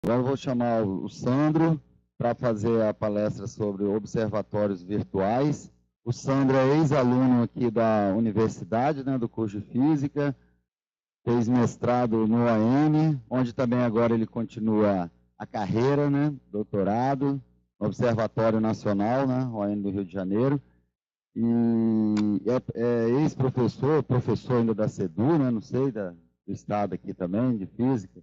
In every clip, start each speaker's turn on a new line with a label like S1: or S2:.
S1: Agora eu vou chamar o Sandro para fazer a palestra sobre observatórios virtuais. O Sandro é ex-aluno aqui da universidade, né, do curso de Física, fez mestrado no OAN, onde também agora ele continua a carreira, né, doutorado, no Observatório Nacional, né, OAN do Rio de Janeiro, e é ex-professor, professor ainda da SEDU, né, não sei, do estado aqui também, de Física.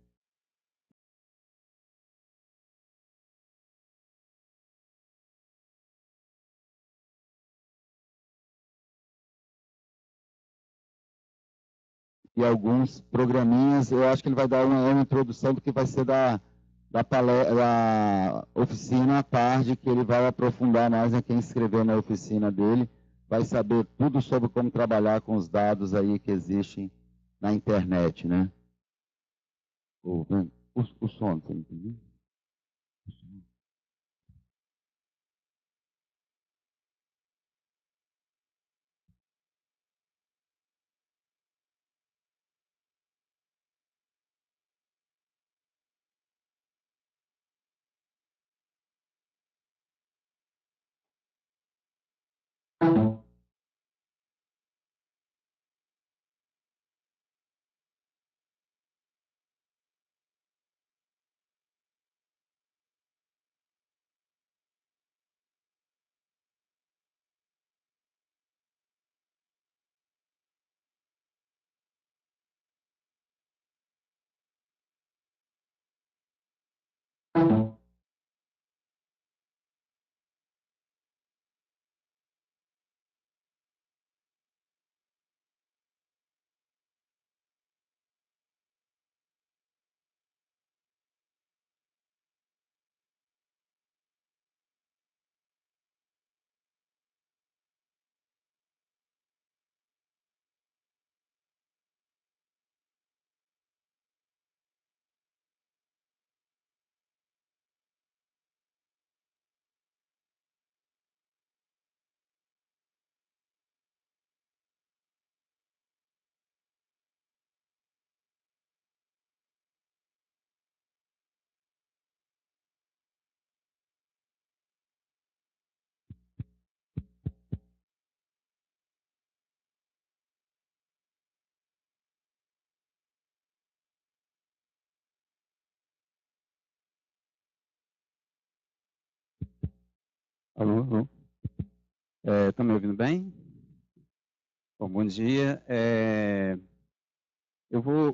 S1: E alguns programinhas. Eu acho que ele vai dar uma introdução do que vai ser da oficina à tarde, que ele vai aprofundar mais, né? Quem inscrever na oficina dele vai saber tudo sobre como trabalhar com os dados aí que existem na internet, né? O som, você entendeu?
S2: Alô, alô. Estão me ouvindo bem? Bom dia.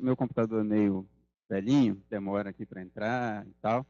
S2: Meu computador é meio velhinho, demora aqui para entrar e tal.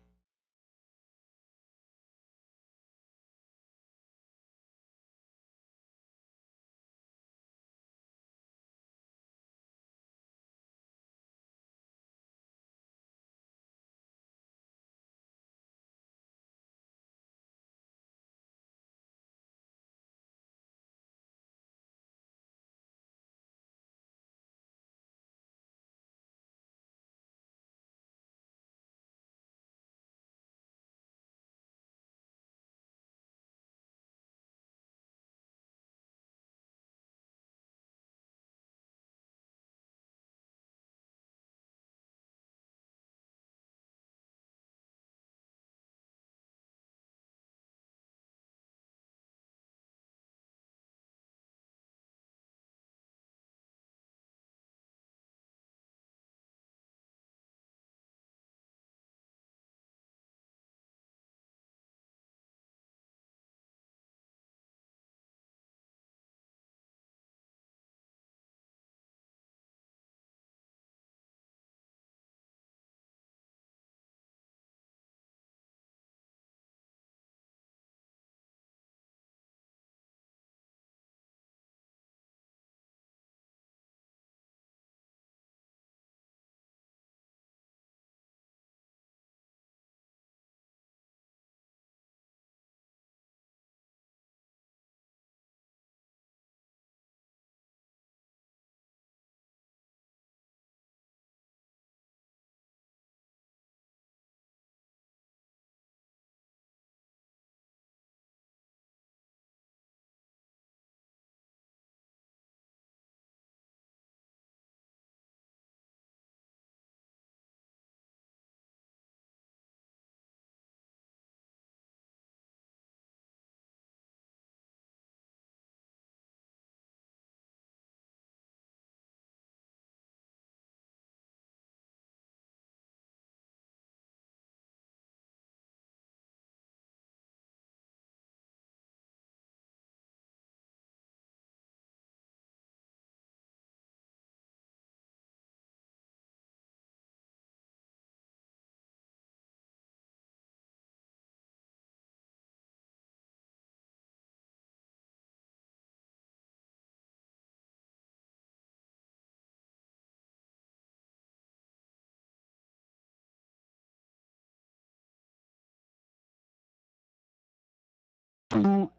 S2: Então,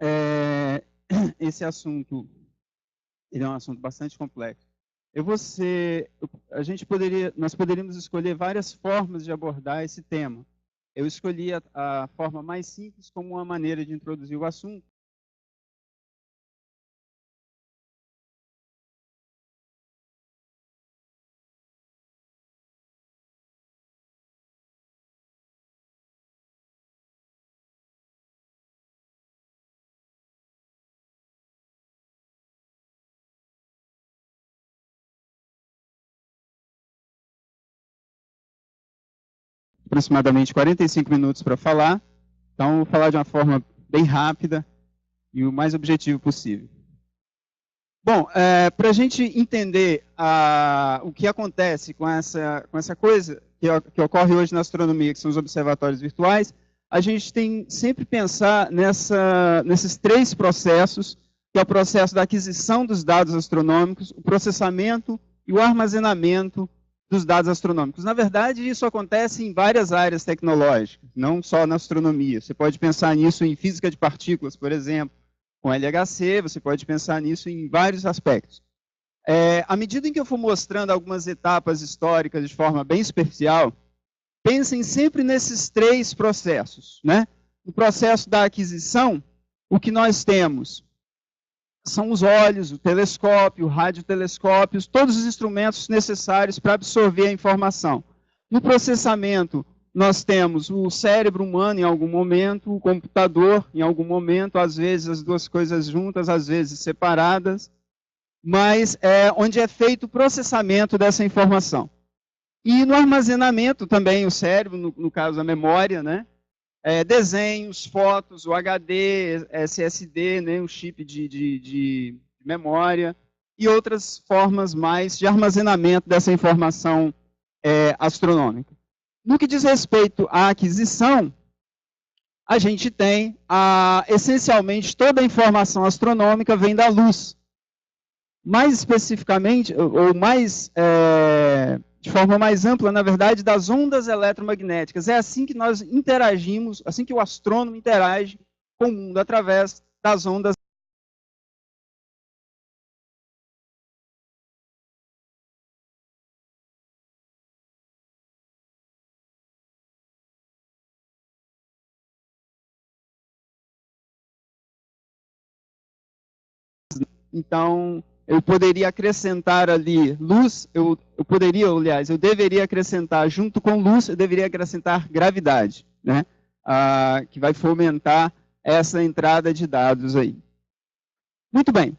S2: esse assunto, ele é um assunto bastante complexo. Nós poderíamos escolher várias formas de abordar esse tema. Eu escolhi a forma mais simples como uma maneira de introduzir o assunto. Aproximadamente 45 minutos para falar, então vou falar de uma forma bem rápida e o mais objetivo possível. Bom, para a gente entender o que acontece com essa coisa que ocorre hoje na astronomia, que são os observatórios virtuais, a gente tem sempre pensar nesses três processos, que é o processo da aquisição dos dados astronômicos, o processamento e o armazenamento dos dados astronômicos. Na verdade, isso acontece em várias áreas tecnológicas, não só na astronomia. Você pode pensar nisso em física de partículas, por exemplo, com LHC, você pode pensar nisso em vários aspectos. À medida em que eu for mostrando algumas etapas históricas de forma bem superficial, pensem sempre nesses três processos, né? No processo da aquisição, o que nós temos são os olhos, o telescópio, o radiotelescópio, todos os instrumentos necessários para absorver a informação. No processamento, nós temos o cérebro humano em algum momento, o computador em algum momento, às vezes as duas coisas juntas, às vezes separadas, mas onde é feito o processamento dessa informação. E no armazenamento também, o cérebro, no caso a memória, né? Desenhos, fotos, o HD, SSD, né? O chip de memória, e outras formas mais de armazenamento dessa informação astronômica. No que diz respeito à aquisição, a gente tem, essencialmente, toda a informação astronômica vem da luz. Mais especificamente, ou de forma mais ampla, na verdade, das ondas eletromagnéticas. É assim que nós interagimos, assim que o astrônomo interage com o mundo, através das ondas. Então, eu poderia acrescentar ali luz, eu deveria acrescentar, junto com luz, eu deveria acrescentar gravidade, né? Que vai fomentar essa entrada de dados aí. Muito bem.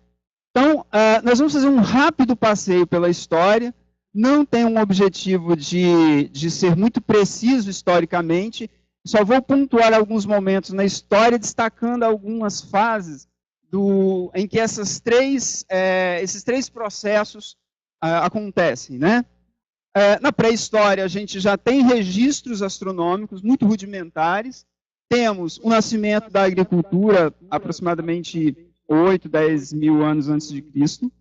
S2: Então, nós vamos fazer um rápido passeio pela história, não tem um objetivo de ser muito preciso historicamente, só vou pontuar alguns momentos na história, destacando algumas fases em que esses três processos acontecem, né? Na pré-história, a gente já tem registros astronômicos muito rudimentares, temos o nascimento da agricultura, aproximadamente 8, 10 mil anos antes de Cristo,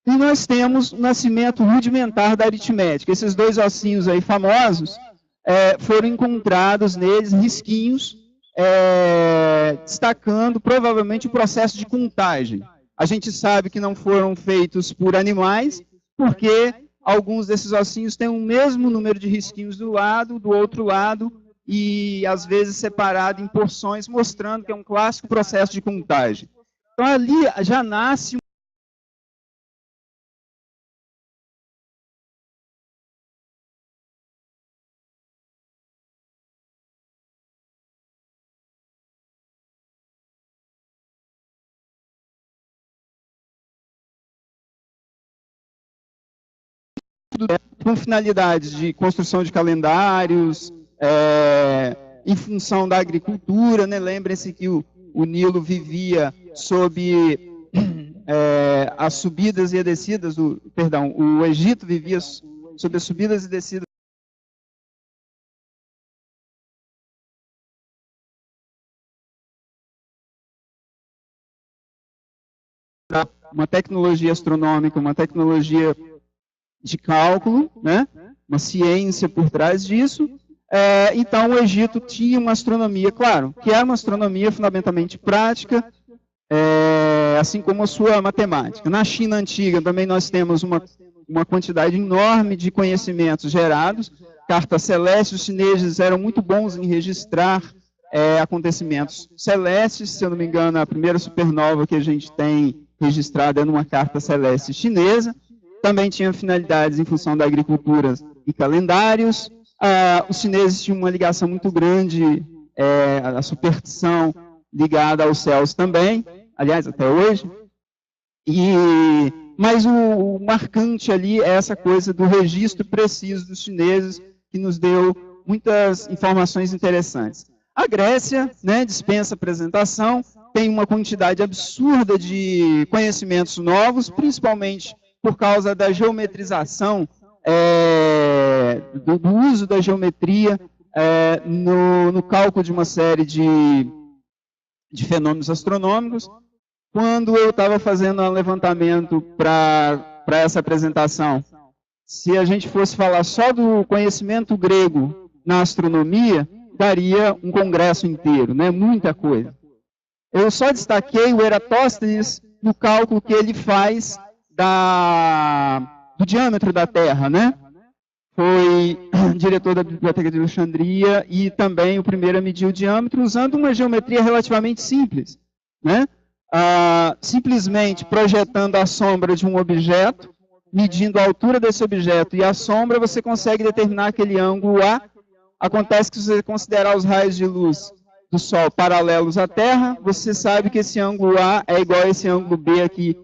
S2: e nós temos o nascimento rudimentar da aritmética. Esses dois ossinhos aí famosos foram encontrados neles risquinhos, destacando provavelmente o processo de contagem. A gente sabe que não foram feitos por animais, porque alguns desses ossinhos têm o mesmo número de risquinhos do outro lado, e às vezes separado em porções, mostrando que é um clássico processo de contagem. Então ali já nasce com finalidades de construção de calendários, em função da agricultura, né? Lembrem-se que o Nilo vivia sob as subidas e descidas, o Egito vivia sob as subidas e descidas uma tecnologia astronômica, uma tecnologia de cálculo, né? Uma ciência por trás disso, Então o Egito tinha uma astronomia, claro, que era uma astronomia fundamentalmente prática, assim como a sua matemática. Na China antiga também nós temos uma quantidade enorme de conhecimentos gerados, cartas celestes. Os chineses eram muito bons em registrar acontecimentos celestes. Se eu não me engano, a primeira supernova que a gente tem registrada é numa carta celeste chinesa. Também tinha finalidades em função da agricultura e calendários. Os chineses tinham uma ligação muito grande à superstição ligada aos céus também, aliás, até hoje. Mas o marcante ali é essa coisa do registro preciso dos chineses, que nos deu muitas informações interessantes. A Grécia, né, dispensa apresentação, tem uma quantidade absurda de conhecimentos novos, principalmente por causa da geometrização, do uso da geometria no cálculo de uma série de fenômenos astronômicos. Quando eu estava fazendo um levantamento para essa apresentação, se a gente fosse falar só do conhecimento grego na astronomia, daria um congresso inteiro, né? Muita coisa. Eu só destaquei o Eratóstenes no cálculo que ele faz do diâmetro da Terra, né? Foi diretor da Biblioteca de Alexandria e também o primeiro a medir o diâmetro usando uma geometria relativamente simples, né? Simplesmente projetando a sombra de um objeto, medindo a altura desse objeto e a sombra, você consegue determinar aquele ângulo A. Acontece que se você considerar os raios de luz do Sol paralelos à Terra, você sabe que esse ângulo A é igual a esse ângulo B aqui,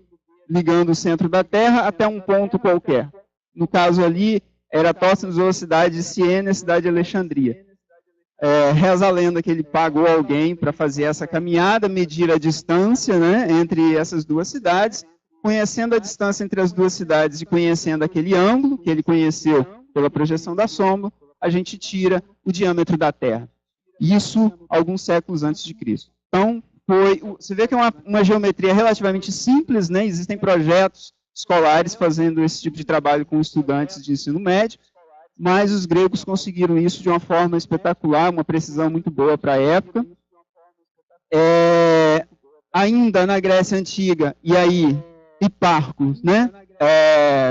S2: ligando o centro da Terra até um ponto qualquer. No caso ali, Eratóstenes usou a cidade de Siena e a cidade de Alexandria. Reza a lenda que ele pagou alguém para fazer essa caminhada, medir a distância, né, entre essas duas cidades. Conhecendo a distância entre as duas cidades e conhecendo aquele ângulo que ele conheceu pela projeção da sombra, a gente tira o diâmetro da Terra. Isso alguns séculos antes de Cristo. Então, você vê que é uma geometria relativamente simples, né? Existem projetos escolares fazendo esse tipo de trabalho com estudantes de ensino médio, mas os gregos conseguiram isso de uma forma espetacular, uma precisão muito boa para a época. Ainda na Grécia Antiga, e aí Hiparco, né?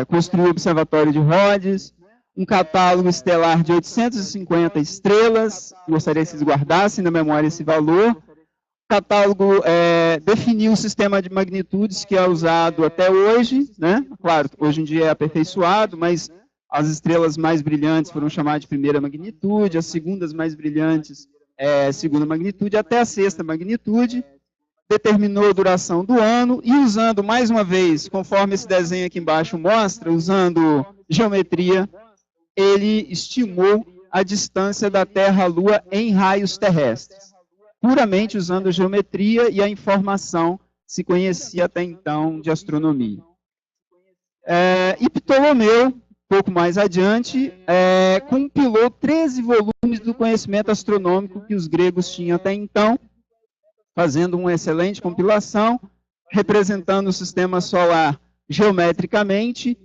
S2: Construiu o Observatório de Rhodes, um catálogo estelar de 850 estrelas, gostaria que vocês guardassem na memória esse valor. O catálogo definiu o sistema de magnitudes que é usado até hoje, né? Claro, hoje em dia é aperfeiçoado, mas as estrelas mais brilhantes foram chamadas de primeira magnitude, as segundas mais brilhantes, segunda magnitude, até a sexta magnitude. Determinou a duração do ano e usando, mais uma vez, conforme esse desenho aqui embaixo mostra, usando geometria, ele estimou a distância da Terra à Lua em raios terrestres, puramente usando a geometria e a informação que se conhecia até então de astronomia. E Ptolomeu, pouco mais adiante, compilou 13 volumes do conhecimento astronômico que os gregos tinham até então, fazendo uma excelente compilação, representando o sistema solar geometricamente,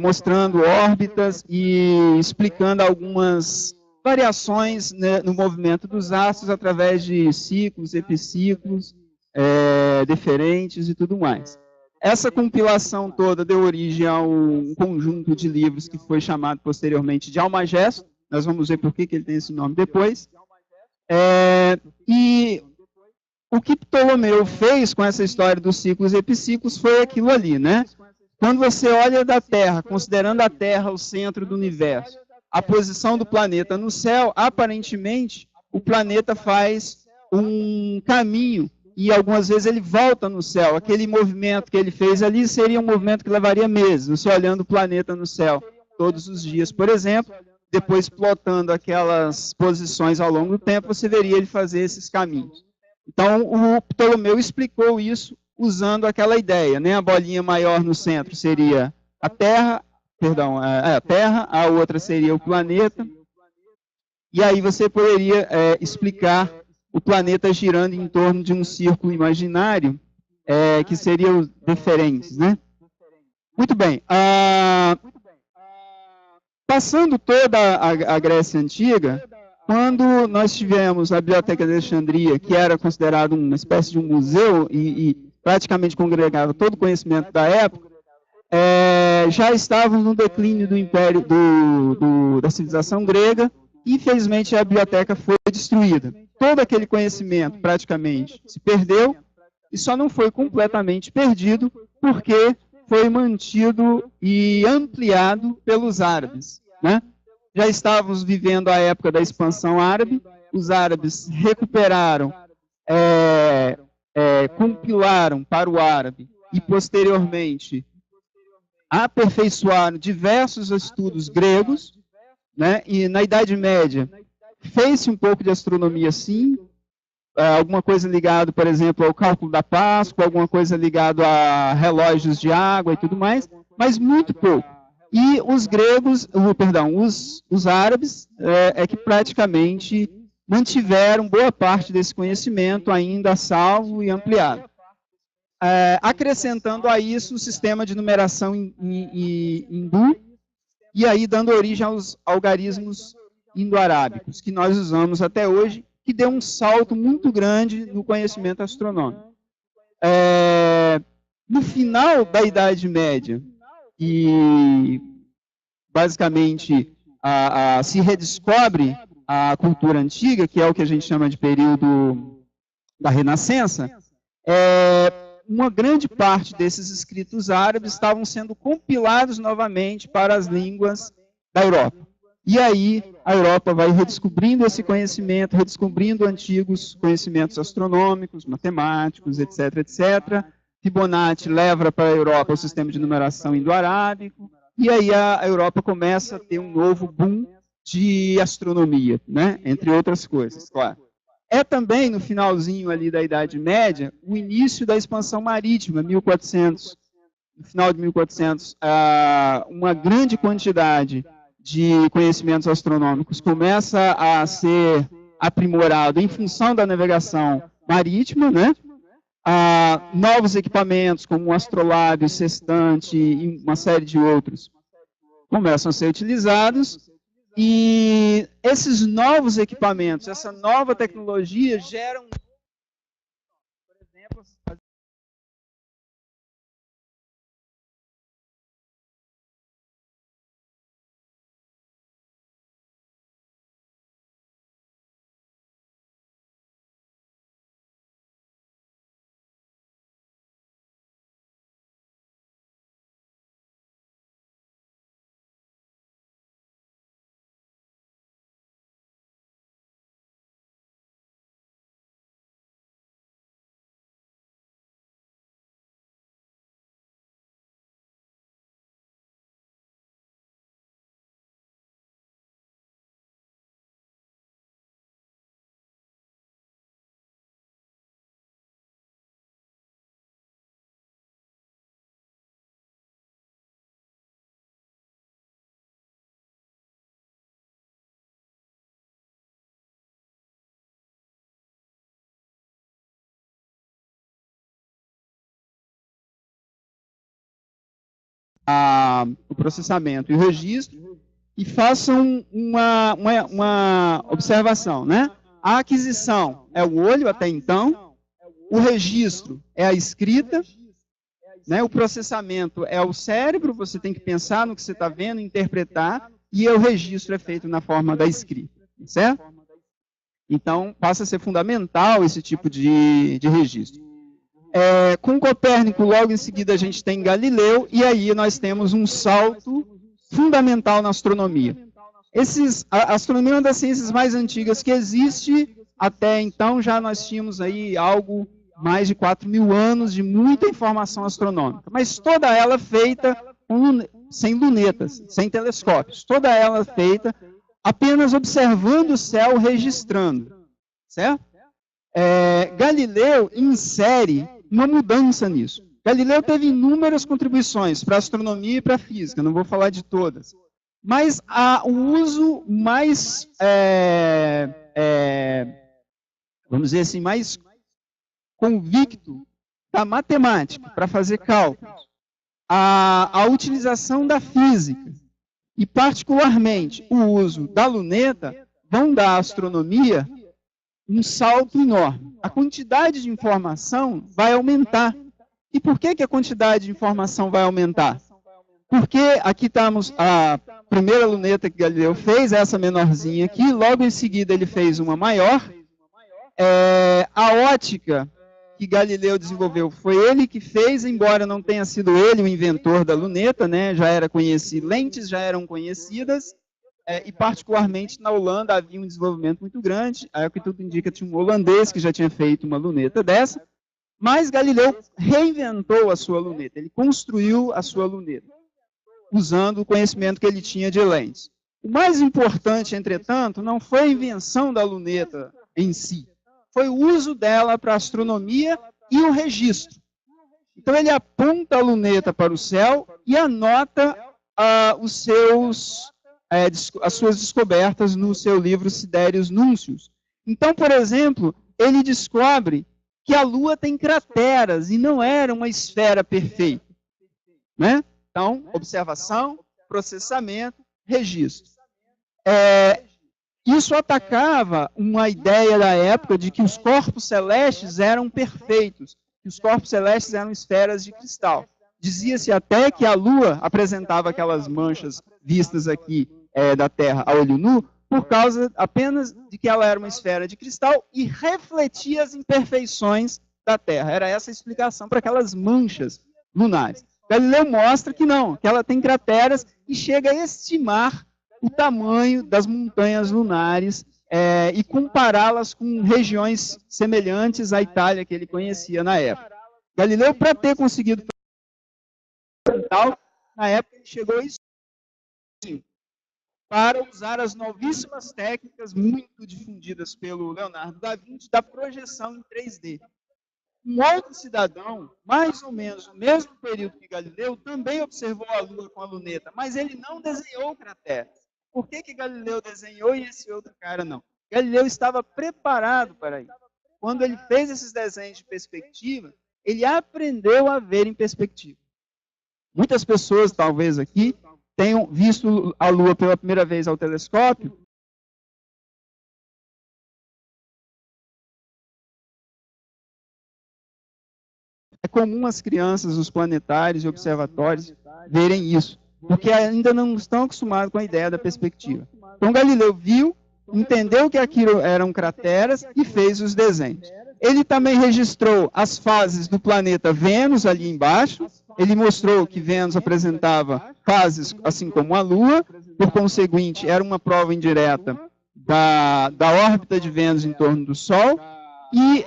S2: mostrando órbitas e explicando algumas variações, né, no movimento dos astros através de ciclos, epiciclos, deferentes e tudo mais. Essa compilação toda deu origem a um conjunto de livros que foi chamado posteriormente de Almagesto. Nós vamos ver por que ele tem esse nome depois. E o que Ptolomeu fez com essa história dos ciclos e epiciclos foi aquilo ali, né? Quando você olha da Terra, considerando a Terra o centro do universo, a posição do planeta no céu, aparentemente, o planeta faz um caminho e algumas vezes ele volta no céu. Aquele movimento que ele fez ali seria um movimento que levaria meses, você olhando o planeta no céu todos os dias, por exemplo, depois plotando aquelas posições ao longo do tempo, você veria ele fazer esses caminhos. Então, o Ptolomeu explicou isso usando aquela ideia, né? A bolinha maior no centro seria a Terra, a Terra, a outra seria o planeta, e aí você poderia explicar o planeta girando em torno de um círculo imaginário, que seria os deferentes, né? Muito bem. Passando toda a Grécia Antiga, quando nós tivemos a Biblioteca de Alexandria, que era considerado uma espécie de um museu e praticamente congregava todo o conhecimento da época, já estávamos no declínio do império, da civilização grega, e infelizmente a biblioteca foi destruída. Todo aquele conhecimento praticamente se perdeu, e só não foi completamente perdido porque foi mantido e ampliado pelos árabes, né? Já estávamos vivendo a época da expansão árabe, os árabes recuperaram, compilaram para o árabe e posteriormente aperfeiçoaram diversos estudos gregos, né? E na Idade Média fez-se um pouco de astronomia, sim, alguma coisa ligada, por exemplo, ao cálculo da Páscoa, alguma coisa ligada a relógios de água e tudo mais, mas muito pouco. E os gregos, os árabes, que praticamente mantiveram boa parte desse conhecimento ainda salvo e ampliado. Acrescentando a isso o sistema de numeração hindu, e aí dando origem aos algarismos indo-arábicos, que nós usamos até hoje, que deu um salto muito grande no conhecimento astronômico. No final da Idade Média, e basicamente se redescobre a cultura antiga, que é o que a gente chama de período da Renascença, uma grande parte desses escritos árabes estavam sendo compilados novamente para as línguas da Europa. E aí a Europa vai redescobrindo esse conhecimento, redescobrindo antigos conhecimentos astronômicos, matemáticos, etc., etc. Fibonacci leva para a Europa o sistema de numeração indo-arábico, e aí a Europa começa a ter um novo boom de astronomia, né? Entre outras coisas, claro. Também, no finalzinho ali da Idade Média, o início da expansão marítima, 1400, no final de 1400, uma grande quantidade de conhecimentos astronômicos começa a ser aprimorado em função da navegação marítima, né? Novos equipamentos, como o astrolábio, o sextante e uma série de outros, começam a ser utilizados. E esses novos equipamentos, essa nova tecnologia geram, por exemplo, o processamento e o registro, e façam uma observação, né? A aquisição é o olho até então, o registro é a escrita, né? O processamento é o cérebro, você tem que pensar no que você está vendo, interpretar, e o registro é feito na forma da escrita, certo? Então, passa a ser fundamental esse tipo de registro. Com Copérnico, logo em seguida, a gente tem Galileu, e aí nós temos um salto fundamental na astronomia. A astronomia é uma das ciências mais antigas que existe. Até então, já nós tínhamos aí algo mais de 4.000 anos de muita informação astronômica, mas toda ela feita sem lunetas, sem telescópios, toda ela feita apenas observando o céu, registrando, certo? Galileu insere uma mudança nisso. Galileu teve inúmeras contribuições para a astronomia e para a física, não vou falar de todas, mas o uso mais, vamos dizer assim, mais convicto da matemática para fazer cálculos, a utilização da física e particularmente o uso da luneta, vão dar à astronomia um salto enorme. A quantidade de informação vai aumentar. E por que a quantidade de informação vai aumentar? Porque aqui estamos, a primeira luneta que Galileu fez, essa menorzinha aqui, logo em seguida ele fez uma maior. A ótica que Galileu desenvolveu foi ele que fez, embora não tenha sido ele o inventor da luneta, né? Já era conhecido, lentes já eram conhecidas, e particularmente na Holanda havia um desenvolvimento muito grande, aí o que tudo indica tinha um holandês que já tinha feito uma luneta dessa, mas Galileu reinventou a sua luneta, ele construiu a sua luneta, usando o conhecimento que ele tinha de lentes. O mais importante, entretanto, não foi a invenção da luneta em si, foi o uso dela para a astronomia e o registro. Então ele aponta a luneta para o céu e anota as suas descobertas no seu livro Siderius Nuncius. Então, por exemplo, ele descobre que a Lua tem crateras e não era uma esfera perfeita. Né? Então, observação, processamento, registro. Isso atacava uma ideia da época de que os corpos celestes eram perfeitos, que os corpos celestes eram esferas de cristal. Dizia-se até que a Lua apresentava aquelas manchas vistas aqui da Terra a olho nu, por causa apenas de que ela era uma esfera de cristal e refletia as imperfeições da Terra. Era essa a explicação para aquelas manchas lunares. Galileu mostra que não, que ela tem crateras e chega a estimar o tamanho das montanhas lunares e compará-las com regiões semelhantes à Itália que ele conhecia na época. Galileu, para ter conseguido na época, ele chegou a isso para usar as novíssimas técnicas muito difundidas pelo Leonardo da Vinci da projeção em 3D. Um outro cidadão, mais ou menos no mesmo período que Galileu, também observou a Lua com a luneta, mas ele não desenhou crateras. Por que Galileu desenhou e esse outro cara não? Galileu estava preparado para isso. Quando ele fez esses desenhos de perspectiva, ele aprendeu a ver em perspectiva. Muitas pessoas, talvez aqui, tenham visto a Lua pela primeira vez ao telescópio. É comum as crianças, os planetários e observatórios verem isso, porque ainda não estão acostumados com a ideia da perspectiva. Então Galileu viu, entendeu que aquilo eram crateras e fez os desenhos. Ele também registrou as fases do planeta Vênus ali embaixo. Ele mostrou que Vênus apresentava fases assim como a Lua, por conseguinte, era uma prova indireta da órbita de Vênus em torno do Sol, e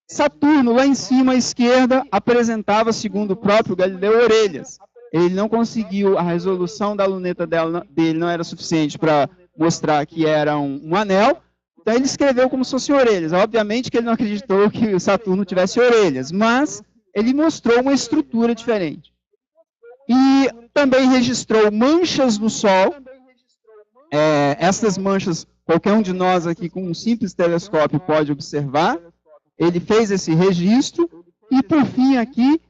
S2: Saturno, lá em cima à esquerda, apresentava, segundo o próprio Galileu, orelhas. Ele não conseguiu, a resolução da luneta dele não era suficiente para mostrar que era um anel, então ele escreveu como se fossem orelhas. Obviamente que ele não acreditou que o Saturno tivesse orelhas, mas ele mostrou uma estrutura diferente. E também registrou manchas no Sol. Essas manchas, qualquer um de nós aqui com um simples telescópio pode observar. Ele fez esse registro e, por fim, aqui,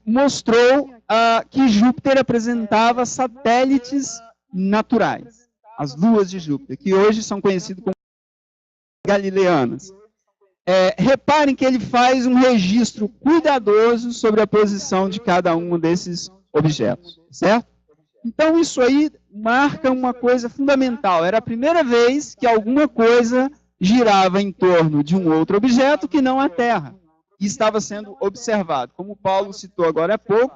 S2: mostrou que Júpiter apresentava satélites naturais, as luas de Júpiter, que hoje são conhecidos como galileanas. Reparem que ele faz um registro cuidadoso sobre a posição de cada um desses objetos, certo? Então, isso aí marca uma coisa fundamental. Era a primeira vez que alguma coisa girava em torno de um outro objeto que não a Terra, e estava sendo observado. Como o Paulo citou agora há pouco,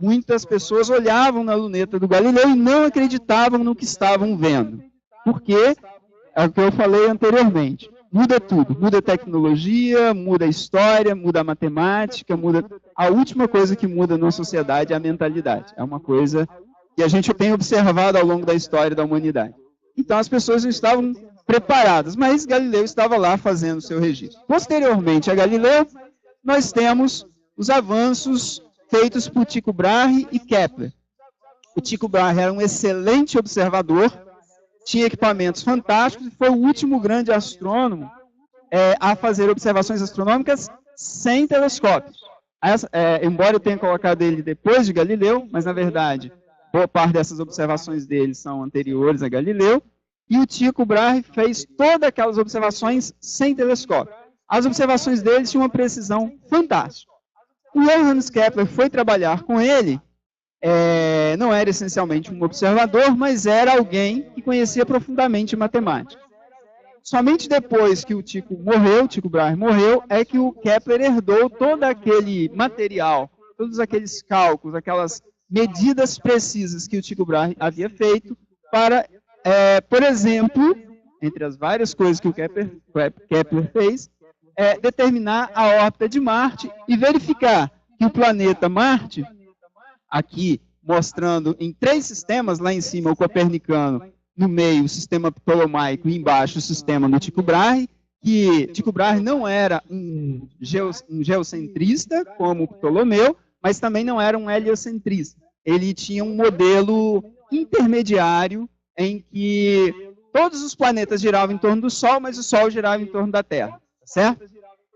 S2: muitas pessoas olhavam na luneta do Galileu e não acreditavam no que estavam vendo. Porque, é o que eu falei anteriormente, muda tudo, muda a tecnologia, muda a história, muda a matemática, muda... A última coisa que muda na sociedade é a mentalidade. É uma coisa que a gente tem observado ao longo da história da humanidade. Então as pessoas não estavam preparadas, mas Galileu estava lá fazendo o seu registro. Posteriormente a Galileu, nós temos os avanços feitos por Tycho Brahe e Kepler. O Tycho Brahe era um excelente observador, tinha equipamentos fantásticos e foi o último grande astrônomo a fazer observações astronômicas sem telescópios. Embora eu tenha colocado ele depois de Galileu, mas na verdade boa parte dessas observações dele são anteriores a Galileu, e o Tycho Brahe fez todas aquelas observações sem telescópio. As observações dele tinham uma precisão fantástica. O Johannes Kepler foi trabalhar com ele, não era essencialmente um observador, mas era alguém que conhecia profundamente matemática. Somente depois que o Tycho Brahe morreu, é que o Kepler herdou todo aquele material, todos aqueles cálculos, aquelas medidas precisas que o Tycho Brahe havia feito para, por exemplo, entre as várias coisas que o Kepler fez, determinar a órbita de Marte e verificar que o planeta Marte, aqui mostrando em 3 sistemas, lá em cima o copernicano, no meio o sistema ptolomaico e embaixo o sistema do Tycho Brahe, que Tycho Brahe não era um geocentrista como Ptolomeu, mas também não era um heliocentrista. Ele tinha um modelo intermediário em que todos os planetas giravam em torno do Sol, mas o Sol girava em torno da Terra, certo?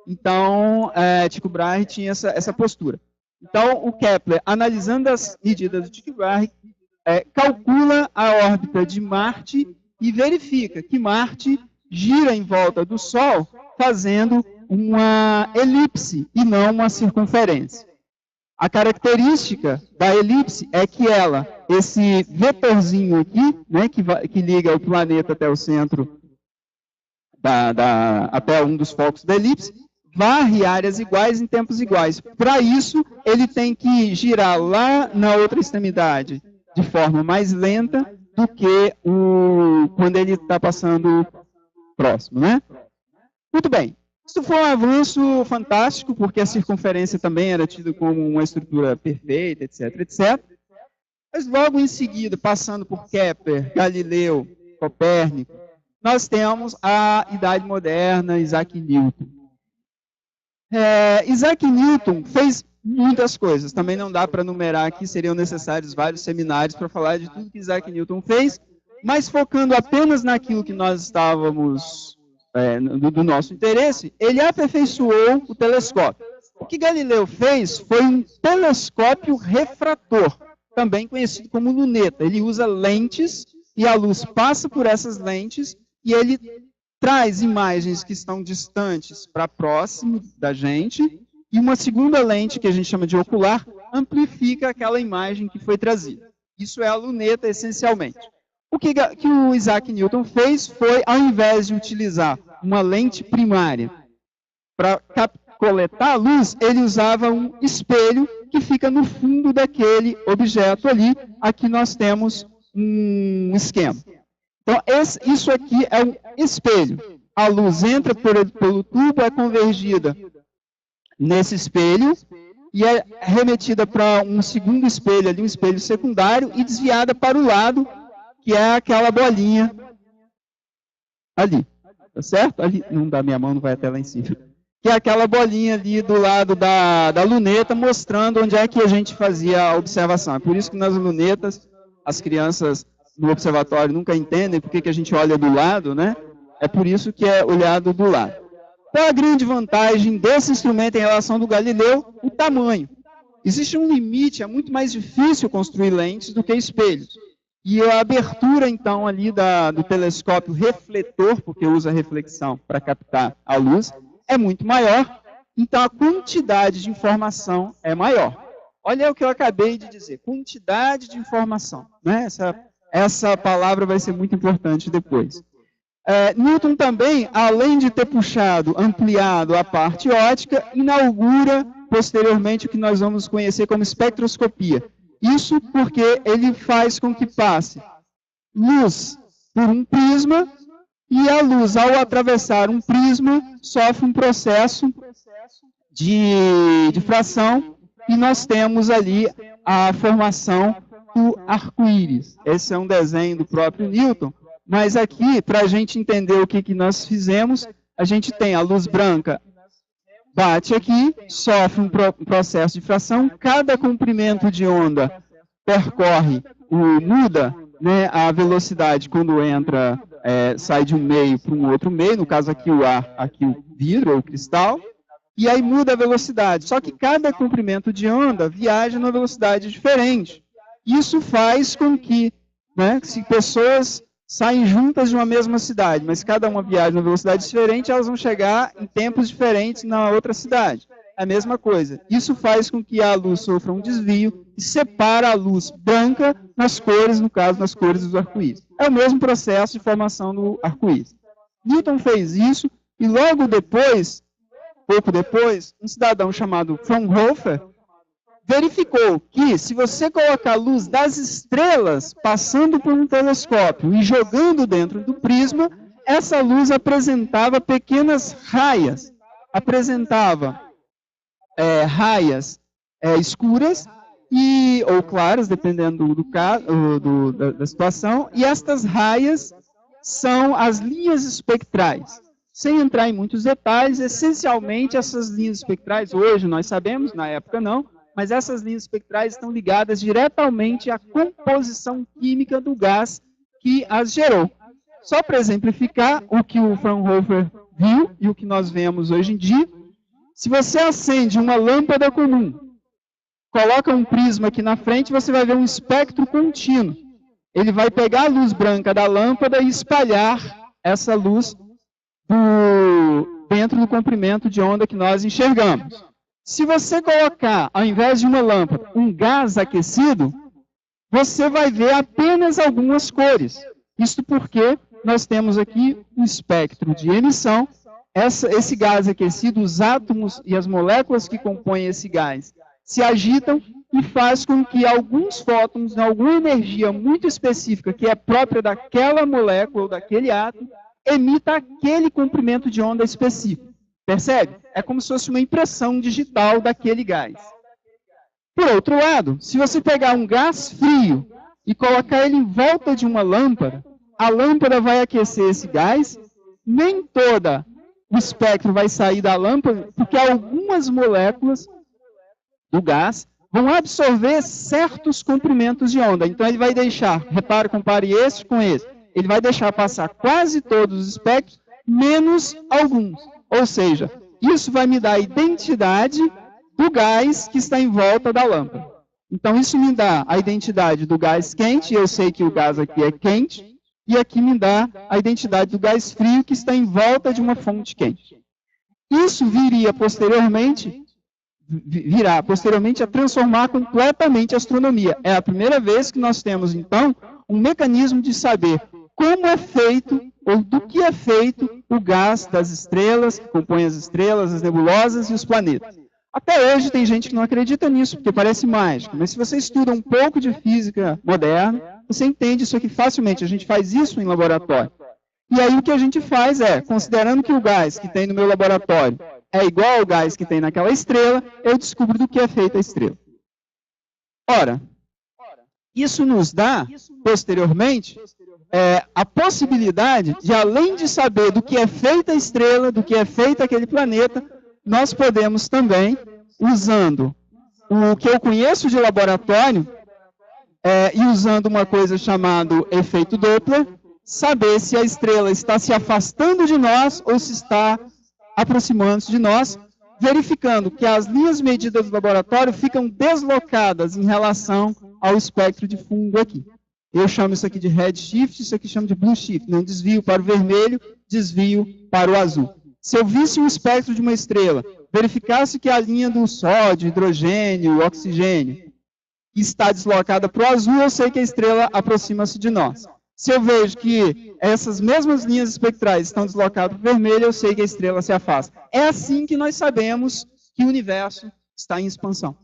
S2: Então, Tycho Brahe tinha essa postura. Então, o Kepler, analisando as medidas do Tycho Brahe, calcula a órbita de Marte e verifica que Marte gira em volta do Sol fazendo uma elipse e não uma circunferência. A característica da elipse é que esse vetorzinho aqui, né, que liga o planeta até o centro, até um dos focos da elipse, varre áreas iguais em tempos iguais. Para isso, ele tem que girar lá na outra extremidade de forma mais lenta do que quando ele está passando próximo, né? Muito bem. Isso foi um avanço fantástico, porque a circunferência também era tida como uma estrutura perfeita, etc, etc. Mas logo em seguida, passando por Kepler, Galileu, Copérnico, nós temos a Idade Moderna, Isaac Newton. Isaac Newton fez muitas coisas, também não dá para numerar aqui, seriam necessários vários seminários para falar de tudo que Isaac Newton fez, mas focando apenas naquilo que nós estávamos, do nosso interesse, ele aperfeiçoou o telescópio. O que Galileu fez foi um telescópio refrator, também conhecido como luneta. Ele usa lentes e a luz passa por essas lentes e ele traz imagens que estão distantes para próximo da gente, e uma segunda lente, que a gente chama de ocular, amplifica aquela imagem que foi trazida. Isso é a luneta, essencialmente. O que o Isaac Newton fez foi, ao invés de utilizar uma lente primária para coletar a luz, ele usava um espelho que fica no fundo daquele objeto ali. Aqui nós temos um esquema. Então, isso aqui é um espelho. A luz entra pelo tubo, é convergida nesse espelho e é remetida para um segundo espelho ali, um espelho secundário, e desviada para o lado, que é aquela bolinha ali. Tá certo? Ali, não dá minha mão, não vai até lá em cima. Que é aquela bolinha ali do lado da luneta, mostrando onde é que a gente fazia a observação. É por isso que nas lunetas, as crianças no observatório nunca entendem porque que a gente olha do lado, né? É por isso que é olhado do lado. Qual a grande vantagem desse instrumento em relação ao do Galileu? O tamanho. Existe um limite, é muito mais difícil construir lentes do que espelhos. E a abertura, então, ali do telescópio refletor, porque usa reflexão para captar a luz, é muito maior, então a quantidade de informação é maior. Olha o que eu acabei de dizer, quantidade de informação, né? Essa palavra vai ser muito importante depois. Newton também, além de ter ampliado a parte óptica, inaugura posteriormente o que nós vamos conhecer como espectroscopia. Isso porque ele faz com que passe luz por um prisma e a luz, ao atravessar um prisma, sofre um processo de difração e nós temos ali a formação do arco-íris. Esse é um desenho do próprio Newton, mas aqui, para a gente entender o que nós fizemos, a gente tem a luz branca, bate aqui, sofre um processo de difração, cada comprimento de onda muda, né, a velocidade quando entra, sai de um meio para um outro meio, no caso aqui o ar, aqui o vidro ou o cristal, e aí muda a velocidade. Só que cada comprimento de onda viaja numa velocidade diferente. Isso faz com que, né, se pessoas saem juntas de uma mesma cidade, mas cada uma viaja numa velocidade diferente, elas vão chegar em tempos diferentes na outra cidade. É a mesma coisa. Isso faz com que a luz sofra um desvio e separa a luz branca nas cores, no caso, nas cores do arco-íris. É o mesmo processo de formação do arco-íris. Newton fez isso e logo depois, pouco depois, um cidadão chamado Fraunhofer verificou que se você colocar a luz das estrelas passando por um telescópio e jogando dentro do prisma, essa luz apresentava pequenas raias, apresentava raias escuras ou claras, dependendo da situação, e estas raias são as linhas espectrais. Sem entrar em muitos detalhes, essencialmente essas linhas espectrais, hoje nós sabemos, na época não, mas essas linhas espectrais estão ligadas diretamente à composição química do gás que as gerou. Só para exemplificar o que o Fraunhofer viu e o que nós vemos hoje em dia, se você acende uma lâmpada comum, coloca um prisma aqui na frente, você vai ver um espectro contínuo. Ele vai pegar a luz branca da lâmpada e espalhar essa luz dentro do comprimento de onda que nós enxergamos. Se você colocar, ao invés de uma lâmpada, um gás aquecido, você vai ver apenas algumas cores. Isso porque nós temos aqui um espectro de emissão. Esse gás aquecido, os átomos e as moléculas que compõem esse gás se agitam e faz com que alguns fótons, alguma energia muito específica que é própria daquela molécula ou daquele átomo, emita aquele comprimento de onda específico. Percebe? É como se fosse uma impressão digital daquele gás. Por outro lado, se você pegar um gás frio e colocar ele em volta de uma lâmpada, a lâmpada vai aquecer esse gás, nem todo o espectro vai sair da lâmpada, porque algumas moléculas do gás vão absorver certos comprimentos de onda. Então ele vai deixar, repare, compare esse com esse, ele vai deixar passar quase todos os espectros, menos alguns. Ou seja, isso vai me dar a identidade do gás que está em volta da lâmpada. Então, isso me dá a identidade do gás quente, eu sei que o gás aqui é quente, e aqui me dá a identidade do gás frio que está em volta de uma fonte quente. Isso virá posteriormente a transformar completamente a astronomia. É a primeira vez que nós temos, então, um mecanismo de saber como é feito, ou do que é feito, o gás das estrelas, que compõem as estrelas, as nebulosas e os planetas. Até hoje tem gente que não acredita nisso, porque parece mágico, mas se você estuda um pouco de física moderna, você entende isso aqui facilmente, a gente faz isso em laboratório. E aí o que a gente faz é, considerando que o gás que tem no meu laboratório é igual ao gás que tem naquela estrela, eu descubro do que é feita a estrela. Ora, isso nos dá, posteriormente, a possibilidade de, além de saber do que é feita a estrela, do que é feito aquele planeta, nós podemos também, usando o que eu conheço de laboratório, e usando uma coisa chamada efeito Doppler, saber se a estrela está se afastando de nós ou se está aproximando-se de nós, verificando que as linhas medidas do laboratório ficam deslocadas em relação ao espectro de fundo aqui. Eu chamo isso aqui de redshift, isso aqui chamo de blue shift, né? Um desvio para o vermelho, desvio para o azul. Se eu visse um espectro de uma estrela, verificasse que a linha do sódio, hidrogênio, oxigênio está deslocada para o azul, eu sei que a estrela aproxima-se de nós. Se eu vejo que essas mesmas linhas espectrais estão deslocadas para o vermelho, eu sei que a estrela se afasta. É assim que nós sabemos que o universo está em expansão.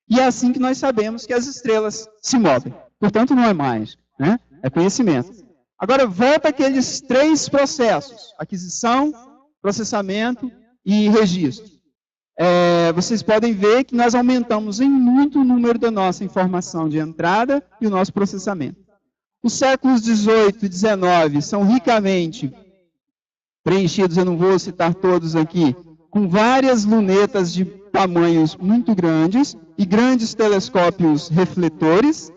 S2: E é assim que nós sabemos que as estrelas se movem. Portanto, não é mágica, né? É conhecimento. Agora, volta aqueles 3 processos: aquisição, processamento e registro. Vocês podem ver que nós aumentamos em muito o número da nossa informação de entrada e o nosso processamento. Os séculos 18 e 19 são ricamente preenchidos, eu não vou citar todos aqui, com várias lunetas de tamanhos muito grandes e grandes telescópios refletores.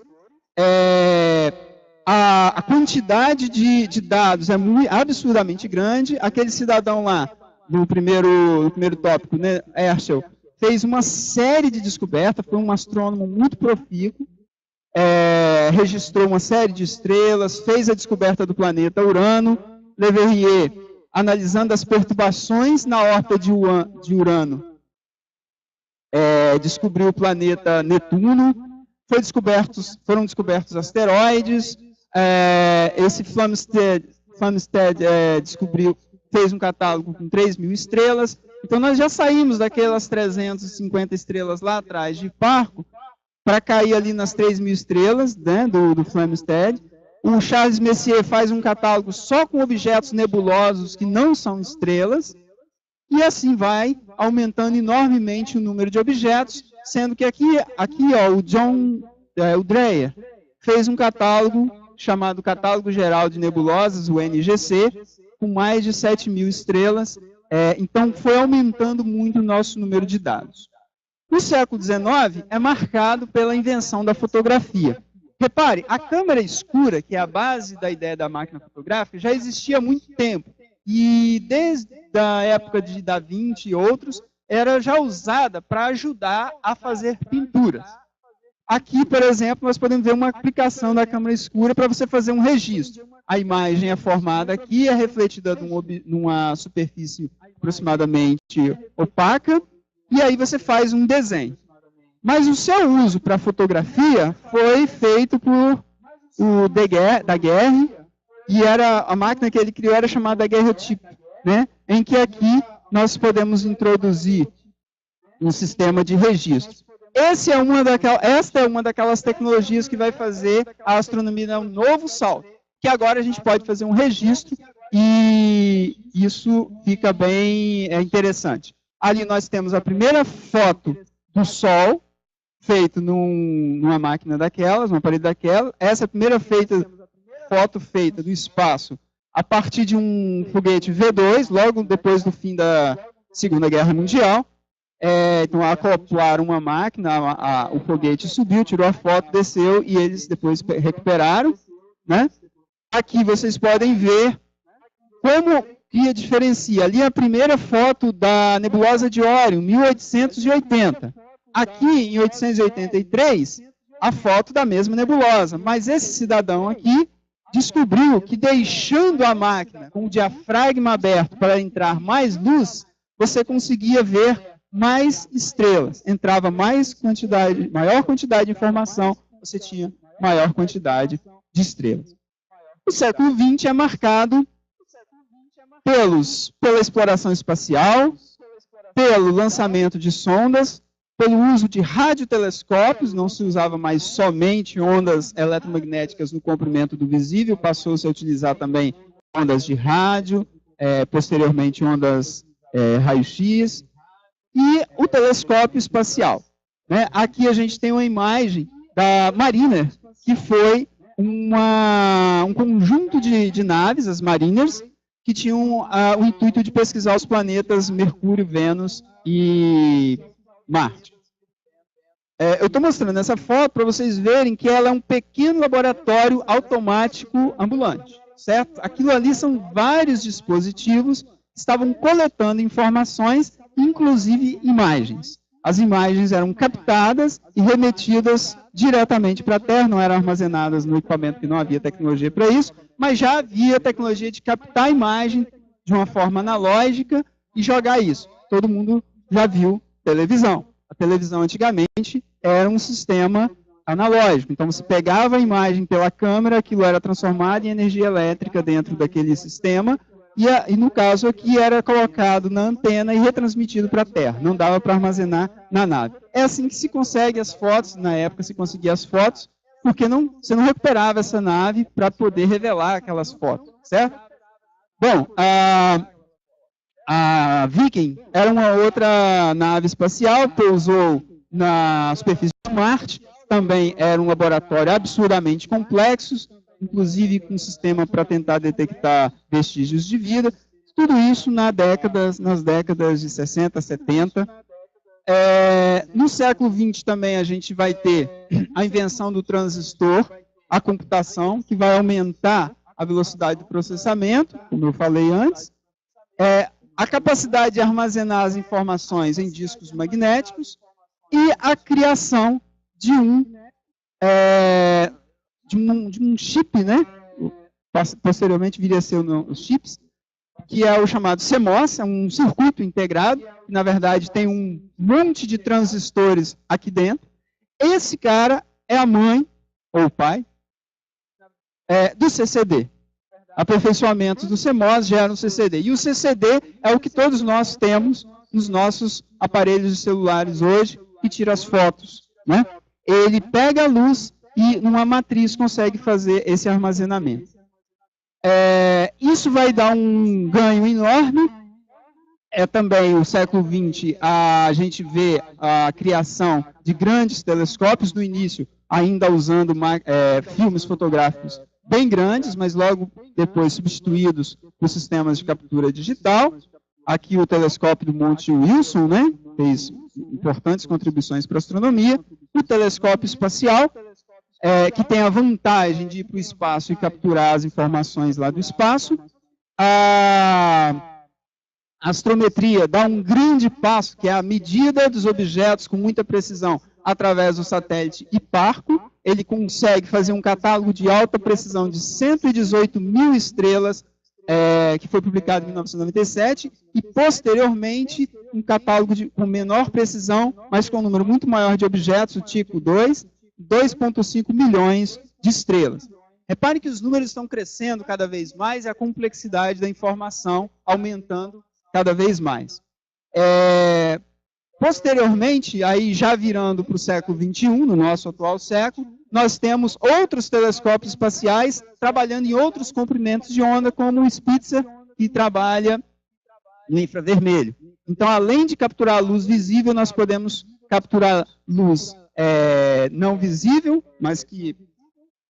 S2: A quantidade de dados é absurdamente grande. Aquele cidadão lá, no primeiro tópico, né, Herschel, fez uma série de descobertas, foi um astrônomo muito profícuo. registrou uma série de estrelas, fez a descoberta do planeta Urano. Le Verrier, analisando as perturbações na órbita de Urano, descobriu o planeta Netuno. Foram descobertos asteroides. Esse Flamsteed fez um catálogo com 3.000 estrelas. Então, nós já saímos daquelas 350 estrelas lá atrás de Parco para cair ali nas 3.000 estrelas, né, do Flamsteed. O Charles Messier faz um catálogo só com objetos nebulosos que não são estrelas, e assim vai aumentando enormemente o número de objetos, sendo que aqui ó, o Dreyer fez um catálogo chamado Catálogo Geral de Nebulosas, o NGC, com mais de 7.000 estrelas. Então, foi aumentando muito o nosso número de dados. O século XIX é marcado pela invenção da fotografia. Repare, a câmera escura, que é a base da ideia da máquina fotográfica, já existia há muito tempo. E desde a época de Da Vinci e outros, era já usada para ajudar a fazer pinturas. Aqui, por exemplo, nós podemos ver uma aplicação da câmera escura para você fazer um registro. A imagem é formada aqui, é refletida numa superfície aproximadamente opaca, e aí você faz um desenho. Mas o seu uso para fotografia foi feito por o Daguerre, e a máquina que ele criou era chamada daguerreotipo, né? Em que aqui nós podemos introduzir um sistema de registro. Esta é uma daquelas tecnologias que vai fazer a astronomia dar um novo salto, que agora a gente pode fazer um registro e isso fica bem interessante. Ali nós temos a primeira foto do Sol, feito numa máquina daquelas, num aparelho daquela. Essa é a primeira foto feita do espaço a partir de um foguete V2, logo depois do fim da Segunda Guerra Mundial. Então, acoplaram uma máquina, o foguete subiu, tirou a foto, desceu, e eles depois recuperaram, né? Aqui vocês podem ver como que diferencia. Ali a primeira foto da nebulosa de Órion, 1880. Aqui, em 883, a foto da mesma nebulosa. Mas esse cidadão aqui descobriu que, deixando a máquina com o diafragma aberto para entrar mais luz, você conseguia ver mais estrelas. Entrava maior quantidade de informação, você tinha maior quantidade de estrelas. O século XX é marcado pela exploração espacial, pelo lançamento de sondas, pelo uso de radiotelescópios. Não se usava mais somente ondas eletromagnéticas no comprimento do visível, passou-se a utilizar também ondas de rádio, posteriormente ondas raio-x, e o telescópio espacial, né? Aqui a gente tem uma imagem da Mariner, que foi um conjunto de naves, as Mariners, que tinham o intuito de pesquisar os planetas Mercúrio, Vênus e Marte. Eu estou mostrando essa foto para vocês verem que ela é um pequeno laboratório automático ambulante, certo? Aquilo ali são vários dispositivos que estavam coletando informações, inclusive imagens. As imagens eram captadas e remetidas diretamente para a Terra, não eram armazenadas no equipamento, que não havia tecnologia para isso, mas já havia tecnologia de captar a imagem de uma forma analógica e jogar isso. Todo mundo já viu televisão. A televisão, antigamente, era um sistema analógico. Então, você pegava a imagem pela câmera, aquilo era transformado em energia elétrica dentro daquele sistema, e no caso aqui era colocado na antena e retransmitido para a Terra. Não dava para armazenar na nave. É assim que se consegue as fotos, na época se conseguia as fotos, porque você não recuperava essa nave para poder revelar aquelas fotos, certo? Bom, a Viking era uma outra nave espacial, pousou na superfície de Marte, também era um laboratório absurdamente complexo, inclusive com um sistema para tentar detectar vestígios de vida. Tudo isso nas décadas de 60, 70. No século XX também a gente vai ter a invenção do transistor, a computação, que vai aumentar a velocidade do processamento, como eu falei antes, a capacidade de armazenar as informações em discos magnéticos e a criação de um de um chip, né? Posteriormente viria a ser os chips, que é o chamado CMOS, é um circuito integrado, que na verdade tem um monte de transistores aqui dentro. Esse cara é a mãe, ou o pai, do CCD. Aperfeiçoamentos do CMOS geram CCD. E o CCD é o que todos nós temos nos nossos aparelhos de celulares hoje, que tira as fotos, né? Ele pega a luz e, numa matriz, consegue fazer esse armazenamento. Isso vai dar um ganho enorme. Também, o século XX, a gente vê a criação de grandes telescópios, no início ainda usando filmes fotográficos bem grandes, mas logo depois substituídos por sistemas de captura digital. Aqui o telescópio do Monte Wilson, né, fez importantes contribuições para a astronomia. O telescópio espacial, que tem a vantagem de ir para o espaço e capturar as informações lá do espaço. A astrometria dá um grande passo, que é a medida dos objetos com muita precisão através do satélite Hiparco. Ele consegue fazer um catálogo de alta precisão de 118 mil estrelas, que foi publicado em 1997, e posteriormente um catálogo com menor precisão, mas com um número muito maior de objetos, o Tycho 2, 2,5 milhões de estrelas. Repare que os números estão crescendo cada vez mais e a complexidade da informação aumentando cada vez mais. Posteriormente, aí já virando para o século XXI, no nosso atual século, nós temos outros telescópios espaciais trabalhando em outros comprimentos de onda, como o Spitzer, que trabalha no infravermelho. Então, além de capturar a luz visível, nós podemos capturar luz não visível, mas que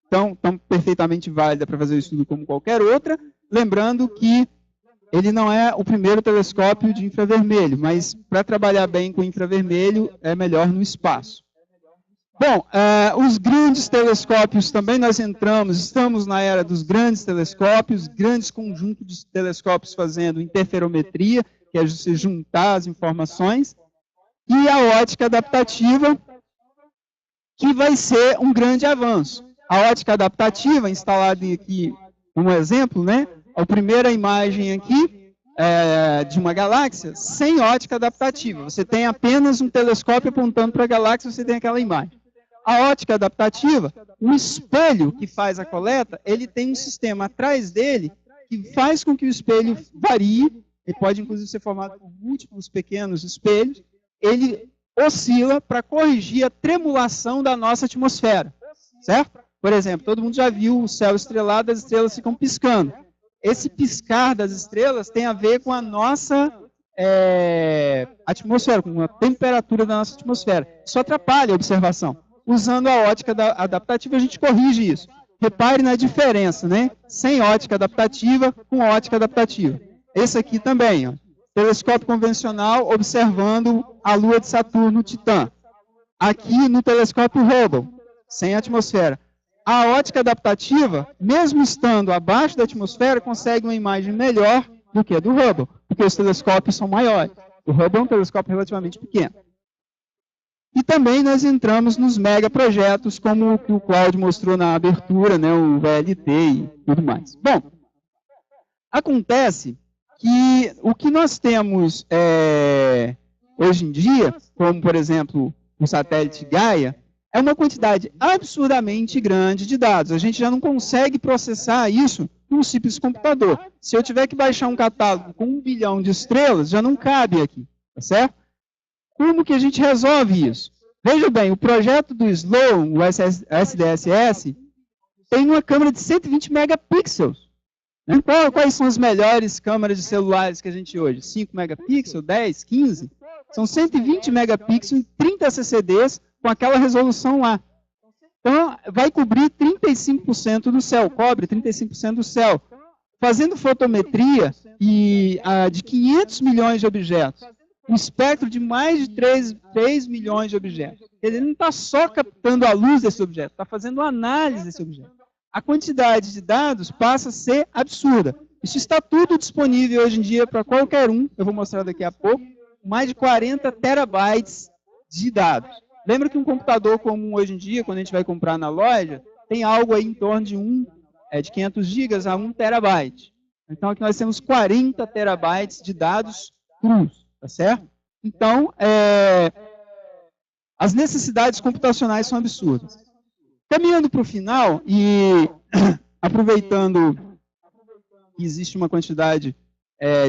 S2: tão perfeitamente válida para fazer o estudo como qualquer outra, lembrando que ele não é o primeiro telescópio de infravermelho, mas para trabalhar bem com infravermelho é melhor no espaço. Bom, os grandes telescópios também nós estamos na era dos grandes telescópios, grandes conjuntos de telescópios fazendo interferometria, que é você juntar as informações, e a ótica adaptativa, que vai ser um grande avanço. A ótica adaptativa, instalada aqui um exemplo, né? A primeira imagem aqui de uma galáxia sem ótica adaptativa. Você tem apenas um telescópio apontando para a galáxia, você tem aquela imagem. A ótica adaptativa, o espelho que faz a coleta, ele tem um sistema atrás dele que faz com que o espelho varie, ele pode inclusive ser formado por múltiplos pequenos espelhos, ele oscila para corrigir a tremulação da nossa atmosfera, certo? Por exemplo, todo mundo já viu o céu estrelado, as estrelas ficam piscando. Esse piscar das estrelas tem a ver com a nossa atmosfera, com a temperatura da nossa atmosfera. Isso atrapalha a observação. Usando a ótica adaptativa, a gente corrige isso. Repare na diferença, né? Sem ótica adaptativa, com ótica adaptativa. Esse aqui também, ó. Telescópio convencional observando a Lua de Saturno, Titã. Aqui no telescópio Hubble, sem atmosfera. A ótica adaptativa, mesmo estando abaixo da atmosfera, consegue uma imagem melhor do que a do Hubble, porque os telescópios são maiores. O Hubble é um telescópio relativamente pequeno. E também nós entramos nos megaprojetos, como o que o Cláudio mostrou na abertura, né, o VLT e tudo mais. Bom, acontece que o que nós temos hoje em dia, como, por exemplo, o satélite Gaia, é uma quantidade absurdamente grande de dados. A gente já não consegue processar isso num simples computador. Se eu tiver que baixar um catálogo com 1 bilhão de estrelas, já não cabe aqui, tá certo? Como que a gente resolve isso? Veja bem, o projeto do Sloan, o SDSS, tem uma câmera de 120 megapixels. Né? Quais são as melhores câmeras de celulares que a gente hoje? 5 megapixels, 10, 15? São 120 megapixels em 30 CCDs com aquela resolução lá. Então, vai cobrir 35% do céu, cobre 35% do céu. Fazendo fotometria de 500 milhões de objetos, um espectro de mais de 3 milhões de objetos. Ele não está só captando a luz desse objeto, está fazendo análise desse objeto. A quantidade de dados passa a ser absurda. Isso está tudo disponível hoje em dia para qualquer um, eu vou mostrar daqui a pouco, mais de 40 terabytes de dados. Lembra que um computador comum hoje em dia, quando a gente vai comprar na loja, tem algo aí em torno de 500 GB a 1 terabyte. Então, aqui nós temos 40 terabytes de dados crus, tá certo? Então, as necessidades computacionais são absurdas. Caminhando para o final e aproveitando que existe uma quantidade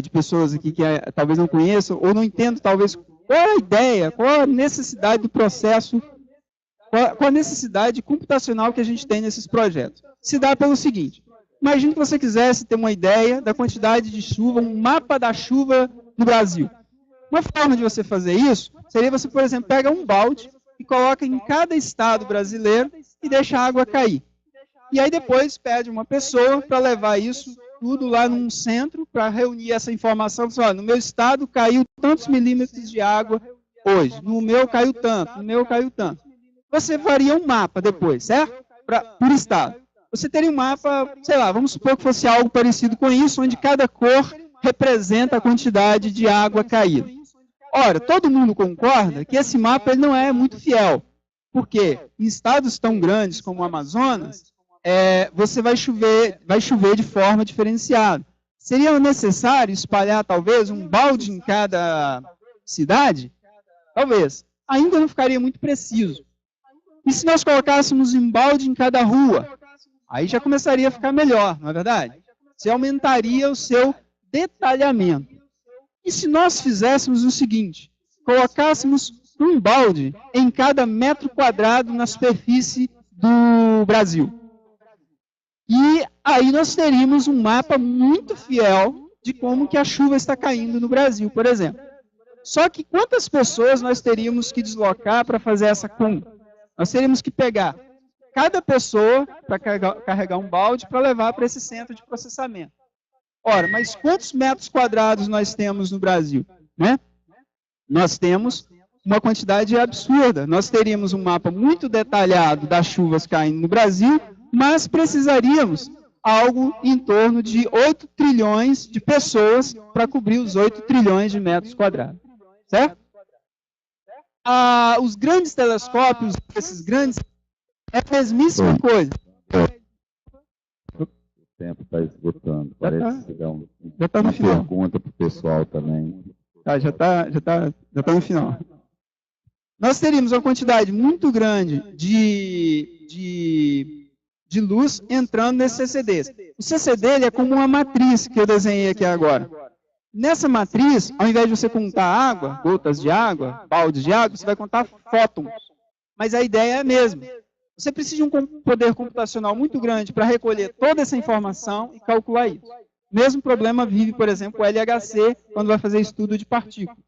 S2: de pessoas aqui que talvez não conheçam ou não entendam talvez qual é a ideia, qual a necessidade do processo, qual a necessidade computacional que a gente tem nesses projetos. Se dá pelo seguinte, imagine que você quisesse ter uma ideia da quantidade de chuva, um mapa da chuva no Brasil. Uma forma de você fazer isso seria você, por exemplo, pega um balde e coloca em cada estado brasileiro e deixa a água cair. E aí depois pede uma pessoa para levar isso tudo lá num centro para reunir essa informação. Olha, no meu estado caiu tantos milímetros de água hoje, no meu caiu tanto, no meu caiu tanto. Você faria um mapa depois, certo? Por estado. Você teria um mapa, sei lá, vamos supor que fosse algo parecido com isso, onde cada cor representa a quantidade de água caída. Ora, todo mundo concorda que esse mapa ele não é muito fiel, porque em estados tão grandes como o Amazonas, você vai chover de forma diferenciada. Seria necessário espalhar, talvez, um balde em cada cidade? Talvez. Ainda não ficaria muito preciso. E se nós colocássemos um balde em cada rua? Aí já começaria a ficar melhor, não é verdade? Você aumentaria o seu detalhamento. E se nós fizéssemos o seguinte, colocássemos um balde em cada metro quadrado na superfície do Brasil? E aí nós teríamos um mapa muito fiel de como que a chuva está caindo no Brasil, por exemplo. Só que quantas pessoas nós teríamos que deslocar para fazer essa conta? Nós teríamos que pegar cada pessoa para carregar um balde para levar para esse centro de processamento. Ora, mas quantos metros quadrados nós temos no Brasil? Né? Nós temos uma quantidade absurda. Nós teríamos um mapa muito detalhado das chuvas caindo no Brasil, mas precisaríamos algo em torno de 8 trilhões de pessoas para cobrir os 8 trilhões de metros quadrados. Certo? Os grandes telescópios, esses grandes, é a mesmíssima coisa.
S1: O tempo está esgotando. Parece que dá
S2: uma
S1: pergunta para o pessoal também.
S2: Já tá no final. Nós teríamos uma quantidade muito grande de luz entrando nesse CCD. O CCD ele é como uma matriz que eu desenhei aqui agora. Nessa matriz, ao invés de você contar água, gotas de água, baldes de água, você vai contar fótons. Mas a ideia é a mesma. Você precisa de um poder computacional muito grande para recolher toda essa informação e calcular isso. O mesmo problema vive, por exemplo, o LHC, quando vai fazer estudo de partículas.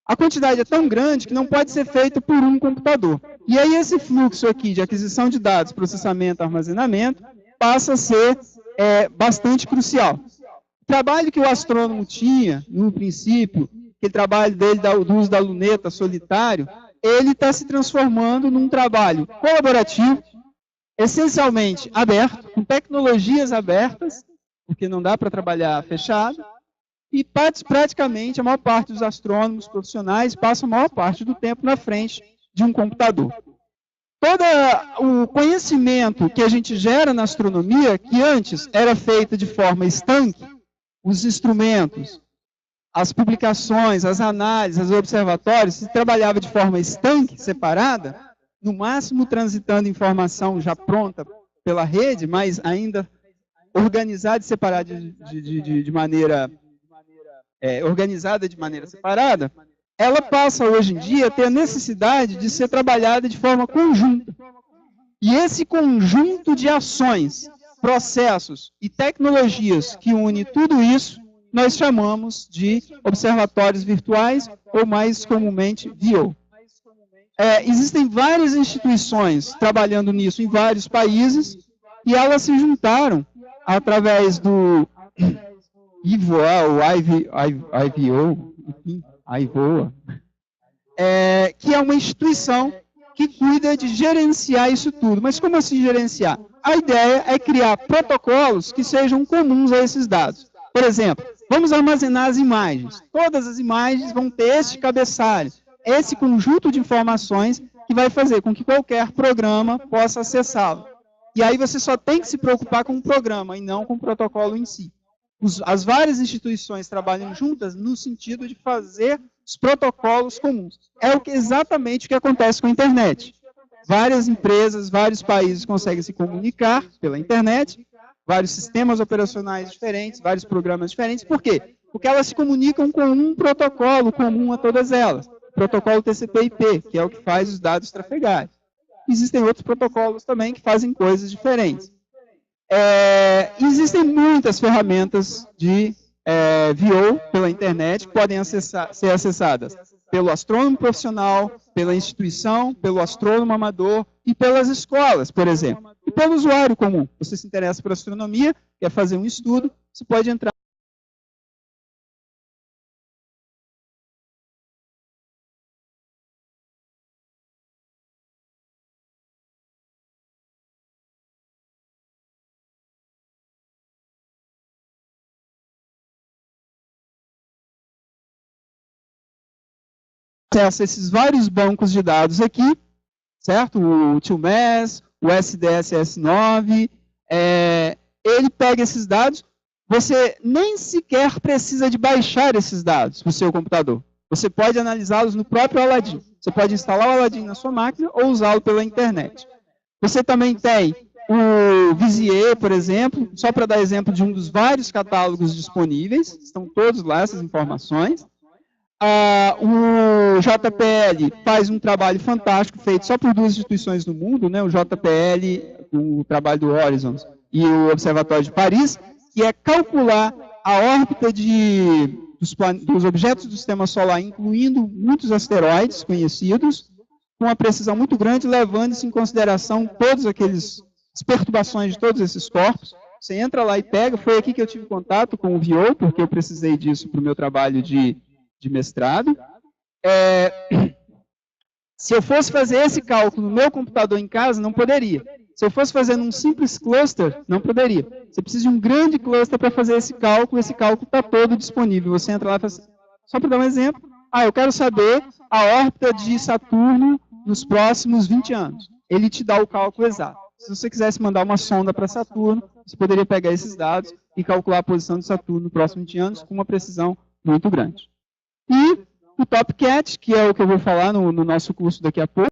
S2: A quantidade é tão grande que não pode ser feita por um computador. E aí esse fluxo aqui de aquisição de dados, processamento, armazenamento, passa a ser bastante crucial. O trabalho que o astrônomo tinha, no princípio, aquele trabalho dele do uso da luneta solitário, ele está se transformando num trabalho colaborativo, essencialmente aberto, com tecnologias abertas, porque não dá para trabalhar fechado, e praticamente a maior parte dos astrônomos profissionais passa a maior parte do tempo na frente de um computador. Todo o conhecimento que a gente gera na astronomia, que antes era feito de forma estanque, os instrumentos, as publicações, as análises, os observatórios, se trabalhava de forma estanque, separada, no máximo transitando informação já pronta pela rede, mas ainda organizada e separada de maneira organizada de maneira separada, ela passa hoje em dia a ter a necessidade de ser trabalhada de forma conjunta. E esse conjunto de ações, processos e tecnologias que une tudo isso, nós chamamos de observatórios virtuais, ou mais comumente, VO. Existem várias instituições trabalhando nisso em vários países, e elas se juntaram através do IVOA, ou IVO, enfim, IVOA, que é uma instituição que cuida de gerenciar isso tudo. Mas como assim gerenciar? A ideia é criar protocolos que sejam comuns a esses dados. Por exemplo, vamos armazenar as imagens. Todas as imagens vão ter este cabeçalho, esse conjunto de informações que vai fazer com que qualquer programa possa acessá-lo. E aí você só tem que se preocupar com o programa e não com o protocolo em si. As várias instituições trabalham juntas no sentido de fazer os protocolos comuns. É exatamente o que acontece com a internet. Várias empresas, vários países conseguem se comunicar pela internet, vários sistemas operacionais diferentes, vários programas diferentes. Por quê? Porque elas se comunicam com um protocolo comum a todas elas. O protocolo TCP/IP, que é o que faz os dados trafegarem. Existem outros protocolos também que fazem coisas diferentes. Existem muitas ferramentas de VO pela internet que podem ser acessadas pelo astrônomo profissional, pela instituição, pelo astrônomo amador e pelas escolas, por exemplo. E pelo usuário comum. Você se interessa por astronomia, quer fazer um estudo, você pode entrar. Acessa esses vários bancos de dados aqui, certo? O TUMES, o SDSS9, ele pega esses dados, você nem sequer precisa de baixar esses dados para o seu computador. Você pode analisá-los no próprio Aladdin. Você pode instalar o Aladdin na sua máquina ou usá-lo pela internet. Você também tem o Vizier, por exemplo, só para dar exemplo de um dos vários catálogos disponíveis, estão todos lá essas informações. O JPL faz um trabalho fantástico, feito só por duas instituições no mundo, né? O JPL, o trabalho do Horizons e o Observatório de Paris, que é calcular a órbita dos objetos do Sistema Solar, incluindo muitos asteroides conhecidos, com uma precisão muito grande, levando-se em consideração todas as perturbações de todos esses corpos. Você entra lá e pega, foi aqui que eu tive contato com o VO, porque eu precisei disso para o meu trabalho de mestrado. Se eu fosse fazer esse cálculo no meu computador em casa, não poderia. Se eu fosse fazer num simples cluster, não poderia. Você precisa de um grande cluster para fazer esse cálculo está todo disponível. Você entra lá e faz... Só para dar um exemplo, eu quero saber a órbita de Saturno nos próximos 20 anos. Ele te dá o cálculo exato. Se você quisesse mandar uma sonda para Saturno, você poderia pegar esses dados e calcular a posição de Saturno nos próximos 20 anos com uma precisão muito grande. E o TopCat, que é o que eu vou falar no nosso curso daqui a pouco,